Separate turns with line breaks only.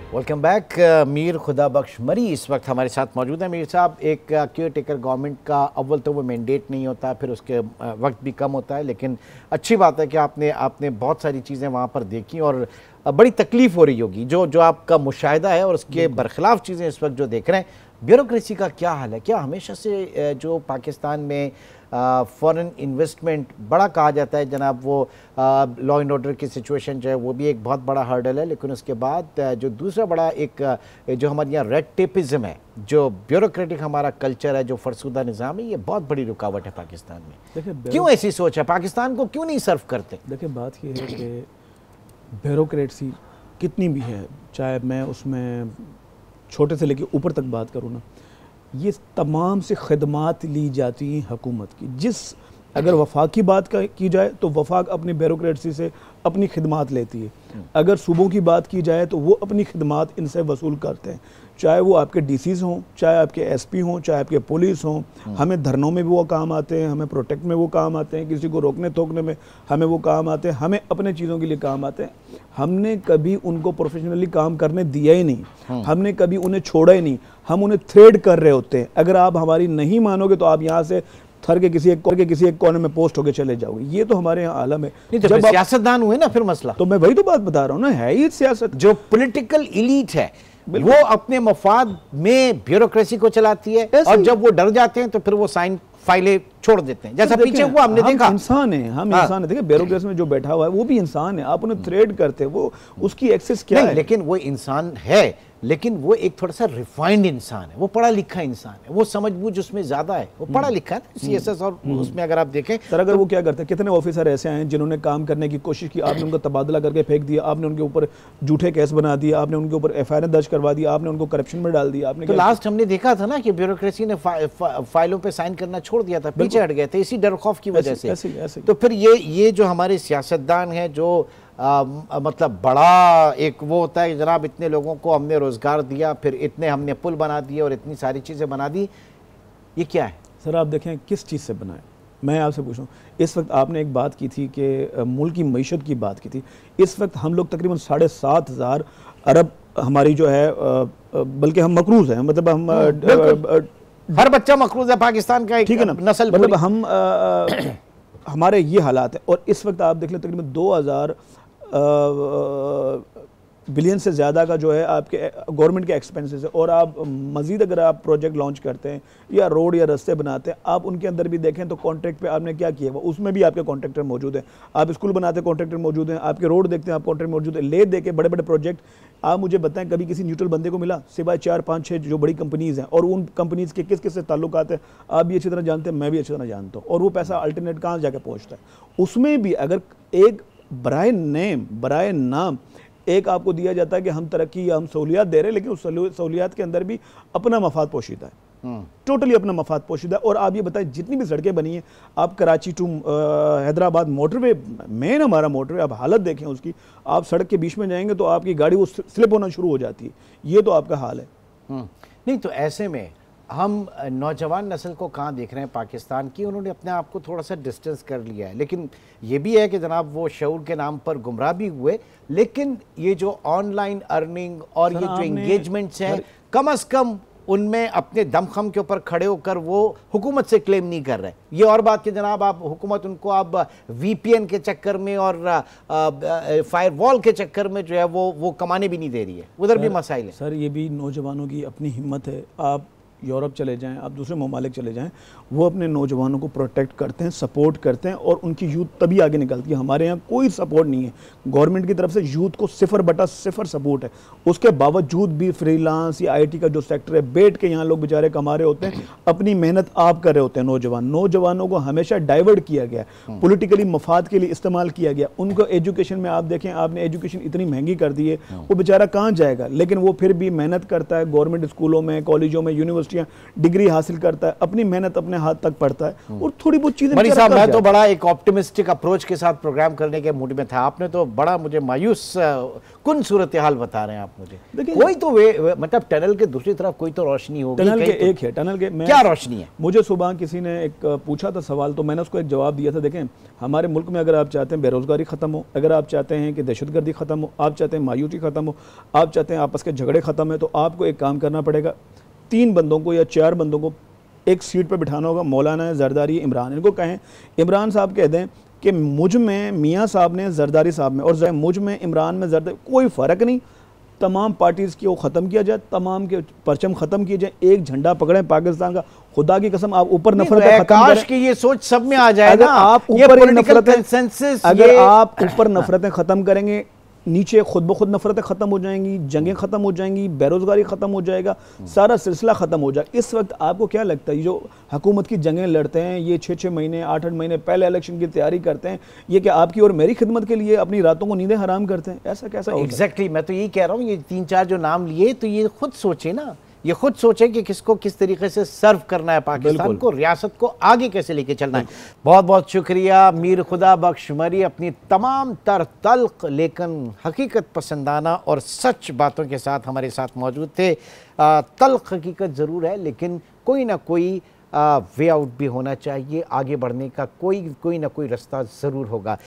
Welcome back. Mir Khudabakhsh मरी इस वक्त हमारे साथ मौजूद है। मीर साहब, एक केयर टेकर गवर्नमेंट का अव्वल तो वो मैंडेट नहीं होता, फिर उसके वक्त भी कम होता है, लेकिन अच्छी बात है कि आपने बहुत सारी चीज़ें वहाँ पर देखी और बड़ी तकलीफ़ हो रही होगी जो आपका मुशाहिदा है और उसके बरखिलाफ़ चीज़ें इस वक्त जो देख रहे हैं। ब्यूरोक्रेसी का क्या हाल है? क्या हमेशा से जो पाकिस्तान में फॉरेन इन्वेस्टमेंट बड़ा कहा जाता है जनाब, वो लॉ एंड ऑर्डर की सिचुएशन जो है वो भी एक बहुत बड़ा हर्डल है, लेकिन उसके बाद जो दूसरा बड़ा एक जो हमारे यहाँ रेड टेपिज्म है, जो ब्यूरोक्रेटिक हमारा कल्चर है, जो फरसूदा निज़ाम है, ये बहुत बड़ी रुकावट है पाकिस्तान में। देखिए क्यों ऐसी सोच है? पाकिस्तान को क्यों नहीं सर्व करते?
देखिए बात ये है कि ब्यूरोक्रेसी कितनी भी है, चाहे मैं उसमें छोटे से लेके ऊपर तक बात करूँ ना, ये तमाम से खदमात ली जाती हैं हुकूमत की। अगर वफाक की बात की जाए तो वफाक अपनी ब्यूरोक्रेसी से अपनी खिदमात लेती है, अगर सूबों की बात की जाए तो वो अपनी खिदमात इनसे वसूल करते हैं, चाहे वो आपके डीसीज हों, चाहे आपके एसपी हों, चाहे आपके पुलिस हों। हमें धरनों में भी वो काम आते हैं, हमें प्रोटेक्ट में वो काम आते हैं, किसी को रोकने टोकने में हमें वो काम आते हैं, हमें अपने चीज़ों के लिए काम आते हैं। हमने कभी उनको प्रोफेशनली काम करने दिया ही नहीं, हमने कभी उन्हें छोड़ा ही नहीं, हम उन्हें थ्रेड कर रहे होते हैं। अगर आप हमारी नहीं मानोगे तो आप यहाँ से थर के किसी एक कोने में पोस्ट होकर चले जाओगे। ये तो हमारे यहाँ आलम है।
तो जब सियासतदान हुए ना फिर मसला,
तो मैं वही तो बात बता रहा हूँ ना, है ही सियासत।
जो पॉलिटिकल एलीट है वो अपने मफाद में ब्यूरोक्रेसी को चलाती है, और जब वो डर जाते हैं तो फिर वो साइन फाइलें छोड़ देते हैं, जैसा पीछे हुआ हमने देखा।
इंसान है, हम इंसान है। देखिए ब्यूरोक्रेसी में जो बैठा हुआ है वो भी इंसान है, आप उन्हें थ्रेड करते हैं, वो उसकी एक्सेस क्या है?
लेकिन वो इंसान है, लेकिन वो एक थोड़ा सा रिफाइंड इंसान है, वो पढ़ा लिखा इंसान है, वो समझबूझ उसमें ज्यादा है, वो पढ़ा लिखा है सीएसएस। और उसमें अगर आप देखें
सर, अगर वो क्या करते हैं, कितने ऑफिसर ऐसे हैं जिन्होंने काम करने की कोशिश की, आपने उनका तबादला करके फेंक दिया, आपने उनके ऊपर झूठे केस बना दिए, आपने उनके ऊपर एफआईआर दर्ज करवा दिया, आपने उनको करप्शन में डाल दिया। आपने
तो लास्ट हमने देखा था ना कि ब्यूरोक्रेसी ने फाइलों पे साइन करना छोड़ दिया था, पीछे हट गए थे इसी डर खौफ की वजह से।
ऐसे।
तो फिर ये जो हमारे सियासतदान हैं, जो मतलब बड़ा एक वो होता है जनाब, इतने लोगों को हमने रोजगार दिया, फिर इतने हमने पुल बना दिए और इतनी सारी चीजें बना दी, ये क्या है?
सर आप देखें किस चीज़ से बनाए। मैं आपसे पूछूं, इस वक्त आपने एक बात की थी कि मुल्क की मईशत की बात की थी। इस वक्त हम लोग तकरीबन 7,500 अरब हमारी जो है, बल्कि हम मकरूज हैं, मतलब हम
हर बच्चा मकरूज है पाकिस्तान का, ठीक है ना, नस्ल,
मतलब हम हमारे ये हालात है। और इस वक्त आप देख लें तकरीबन 2000 बिलियन से ज़्यादा का जो है आपके गवर्नमेंट के एक्सपेंसेस है। और आप मज़ीद अगर आप प्रोजेक्ट लॉन्च करते हैं या रोड या रास्ते बनाते हैं, आप उनके अंदर भी देखें तो कॉन्ट्रैक्ट पे आपने क्या किया हुआ, उसमें भी आपके कॉन्ट्रैक्टर मौजूद हैं। आप स्कूल बनाते हैं, कॉन्ट्रैक्टर मौजूद हैं, आपके रोड देखते हैं, आप कॉन्ट्रैक्टर मौजूद है। ले दे के बड़े बड़े प्रोजेक्ट, आप मुझे बताएं कभी किसी न्यूट्रल बंदे को मिला सिवाय 4, 5, 6 जो बड़ी कंपनीज़ हैं, और उन कंपनीज़ के किस किस से ताल्लुकात हैं आप भी अच्छी तरह जानते हैं, मैं भी अच्छी तरह जानता हूँ। और वो पैसा अल्टरनेट कहाँ जाके पहुँचता है? उसमें भी अगर एक बराए नेम, बराए नाम एक आपको दिया जाता है कि हम तरक्की या हम सहूलियात दे रहे हैं, लेकिन उस सहूलियात के अंदर भी अपना मफाद पोशीदा है, टोटली अपना मफाद पोशीदा है। और आप ये बताएं जितनी भी सड़कें बनी हैं, आप Karachi to Hyderabad motorway, main हमारा मोटरवे, आप हालत देखें उसकी, आप सड़क के बीच में जाएंगे तो आपकी गाड़ी वो स्लिप होना शुरू हो जाती है। ये तो आपका हाल है।
नहीं तो ऐसे में हम नौजवान नस्ल को कहाँ देख रहे हैं पाकिस्तान की? उन्होंने अपने आप को थोड़ा सा डिस्टेंस कर लिया है, लेकिन ये भी है कि जनाब वो शऊर के नाम पर गुमराह भी हुए, लेकिन ये जो ऑनलाइन अर्निंग और ये जो एंगेजमेंट्स हैं, कम अज़ कम उनमें अपने दमखम के ऊपर खड़े होकर वो हुकूमत से क्लेम नहीं कर रहे। ये और बात कि जनाब आप हुकूमत उनको आप VPN के चक्कर में और फायरवॉल के चक्कर में जो है वो कमाने भी नहीं दे रही है, उधर भी मसाइल है।
सर ये भी नौजवानों की अपनी हिम्मत है। आप यूरोप चले जाएं, आप दूसरे ममालिक चले जाएं, वो अपने नौजवानों को प्रोटेक्ट करते हैं, सपोर्ट करते हैं, और उनकी यूथ तभी आगे निकलती है। हमारे यहाँ कोई सपोर्ट नहीं है गवर्नमेंट की तरफ से, यूथ को 0/0 सपोर्ट है। उसके बावजूद भी फ्रीलांस या IT का जो सेक्टर है, बैठ के यहाँ लोग बेचारे कमा रहे होते हैं, अपनी मेहनत आप कर रहे होते हैं। नौजवानों को हमेशा डाइवर्ट किया गया, पोलिटिकली मफाद के लिए इस्तेमाल किया गया। उनको एजुकेशन में आप देखें, आपने एजुकेशन इतनी महंगी कर दी है, वो बेचारा कहाँ जाएगा? लेकिन वो फिर भी मेहनत करता है, गवर्नमेंट स्कूलों में, कॉलेजों में, यूनिवर्सिटी यूनिवर्सिटियाँ, डिग्री हासिल करता है, अपनी मेहनत अपने हाथ तक पढ़ता है और थोड़ी बहुत चीज़ें।
मनी साहब, मैं तो बड़ा एक ऑप्टिमिस्टिक अप्रोच के साथ प्रोग्राम करने के मूड में था, आपने तो बड़ा मुझे मायूस कुन सूरत हाल बता रहे हैं आप मुझे। देखिए, कोई तो मतलब टनल के दूसरी तरफ कोई तो रोशनी होगी।
टनल के एक है, टनल के
क्या रोशनी है?
मुझे सुबह किसी ने एक पूछा था सवाल, तो मैंने उसको एक जवाब दिया था। देखें, हमारे मुल्क में अगर आप चाहते हैं बेरोजगारी खत्म हो, अगर आप चाहते हैं कि दहशतगर्दी खत्म हो, आप चाहते हैं मायूसी खत्म हो, आप चाहते हैं आपस के झगड़े खत्म है, तो आपको एक काम करना पड़ेगा। 3 बंदों को या 4 बंदों को एक सीट पर बिठाना होगा, मौलाना, जरदारी, इमरान। इनको कहें, इमरान साहब कह दें कि मुझ में मियाँ साहब ने, जरदारी साहब में, और मुझ में, इमरान में, जरदारी, कोई फ़र्क नहीं, तमाम पार्टीज़ की वो ख़त्म किया जाए, तमाम के परचम ख़त्म किए जाए, एक झंडा पकड़ें पाकिस्तान का। खुदा की कसम, आप ऊपर नफरत खत्म करें
कि ये सोच सब में आ जाए।
अगर आप ऊपर नफरतें ख़त्म करेंगे, नीचे खुद ब खुद नफरतें ख़त्म हो जाएंगी, जंगें ख़त्म हो जाएंगी, बेरोज़गारी ख़त्म हो जाएगा, सारा सिलसिला ख़त्म हो जाएगा। इस वक्त आपको क्या लगता है, ये जो हुकूमत की जंगें लड़ते हैं, ये 6-6 महीने 8-8 महीने पहले इलेक्शन की तैयारी करते हैं, ये क्या आपकी और मेरी खिदमत के लिए अपनी रातों को नींदें हराम करते हैं? ऐसा कैसा?
एग्जैक्टली, मैं तो यही कह रहा हूँ, ये 3-4 जो नाम लिए, तो ये खुद सोचे ना, ये खुद सोचें कि किसको किस तरीके से सर्व करना है, पाकिस्तान को, रियासत को आगे कैसे लेके चलना है। बहुत बहुत शुक्रिया मीर खुदा बख्श मरी, अपनी तमाम तर तल्ख लेकिन हकीकत पसंदाना और सच बातों के साथ हमारे साथ मौजूद थे। तल्ख हकीकत ज़रूर है, लेकिन कोई ना कोई वे आउट भी होना चाहिए, आगे बढ़ने का कोई ना कोई रास्ता ज़रूर होगा।